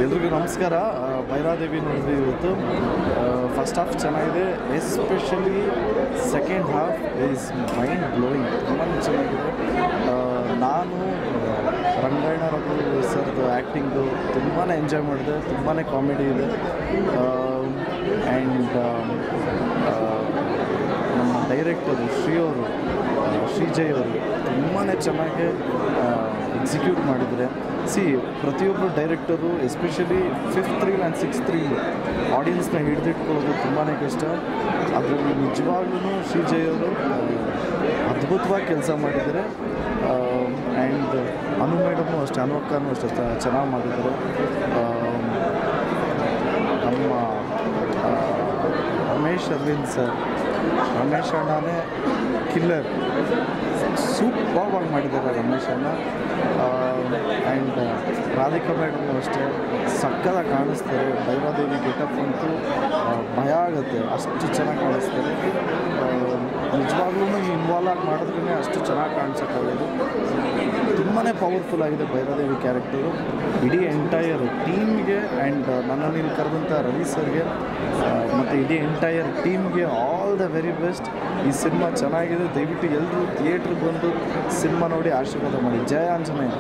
ಎಲ್ರಿಗೂ ನಮಸ್ಕಾರ. ಭೈರಾದೇವಿ ನೋಡಿದ್ವಿ ಇವತ್ತು. ಫಸ್ಟ್ ಹಾಫ್ ಚೆನ್ನಾಗಿದೆ, especially second half is mind blowing, ತುಂಬಾ ಚೆನ್ನಾಗಿದೆ. ನಾನು ರಂಗಾಯಣ ರಘು ಸರ್ದು ಆ್ಯಕ್ಟಿಂಗು ತುಂಬಾ ಎಂಜಾಯ್ ಮಾಡಿದೆ, ತುಂಬಾ ಕಾಮಿಡಿ ಇದೆ. ಆ್ಯಂಡ್ ನಮ್ಮ ಡೈರೆಕ್ಟರು ಶ್ರೀಜಯ್ ಅವರು ತುಂಬಾ ಚೆನ್ನಾಗಿ ಎಕ್ಸಿಕ್ಯೂಟ್ ಮಾಡಿದರೆ. ಪ್ರತಿಯೊಬ್ಬರು ಡೈರೆಕ್ಟರು especially 5th reel and 6th reel ಆಡಿಯನ್ಸ್ನ ಹಿಡಿದಿಟ್ಕೊಳ್ಳೋದು ತುಂಬಾ ಕಷ್ಟ. ಅದರಲ್ಲಿ ನಿಜವಾಗ್ಲೂ ಶ್ರೀಜಯ್ ಅವರು ಅದ್ಭುತವಾಗಿ ಕೆಲಸ ಮಾಡಿದ್ದಾರೆ. ಆ್ಯಂಡ್ ಅನು ಮೇಡಮು ಅಷ್ಟೇ, ಅನು ಅಕ್ಕನೂ ಅಷ್ಟೇ ಚೆನ್ನಾಗಿ ಮಾಡಿದ್ದಾರೆ. ನಮ್ಮ ರಮೇಶ್ ಅರವಿಂದ್ ಸರ್, ರಮೇಶ್ ಅಣ್ಣನೇ ಕಿಲ್ಲರ್, ಸೂಪರ್ವಾಗಿ ಮಾಡಿದ್ದಾರೆ ರಮೇಶ್ ಅಣ್ಣ. ಆ್ಯಂಡ್ ರಾಧಿಕಾ ಮೇಡಮು ಅಷ್ಟೇ ಸಕ್ಕತ್ತಾಗಿ ಕಾಣಿಸ್ತಾರೆ. ಭೈರಾದೇವಿ ಗೆಟಪ್ ಅಂತೂ ಭಯ ಆಗುತ್ತೆ, ಅಷ್ಟು ಚೆನ್ನಾಗಿ ಕಾಣಿಸ್ತಾರೆ. ನಿಜವಾಗ್ಲೂ ಇನ್ವಾಲ್ವ್ ಆಗಿ ಮಾಡಿದ್ರೇ ಅಷ್ಟು ಚೆನ್ನಾಗಿ ಕಾಣಿಸೋಕ್ಕಾಗೋದು. ತುಂಬಾ ಪವರ್ಫುಲ್ ಆಗಿದೆ ಭೈರಾದೇವಿ ಕ್ಯಾರೆಕ್ಟರು. ಇಡೀ ಎಂಟೈರ್ ಟೀಮ್ಗೆ ಆ್ಯಂಡ್ ನನ್ನನ್ನು ಇಲ್ಲಿ ಕರೆದಂಥ ರವಿ ಸರ್ಗೆ ಮತ್ತು ಇಡೀ ಎಂಟೈರ್ ಟೀಮ್ಗೆ ಆಲ್ ದ ವೆರಿ ಬೆಸ್ಟ್. ಈ ಸಿನಿಮಾ ಚೆನ್ನಾಗಿದೆ, ದಯವಿಟ್ಟು ಎಲ್ಲರೂ ಥಿಯೇಟ್ರಿಗೆ ಬಂದು ಸಿನಿಮಾ ನೋಡಿ ಆಶೀರ್ವಾದ ಮಾಡಿ. ಜಯ ಆಂಜನೇಯ.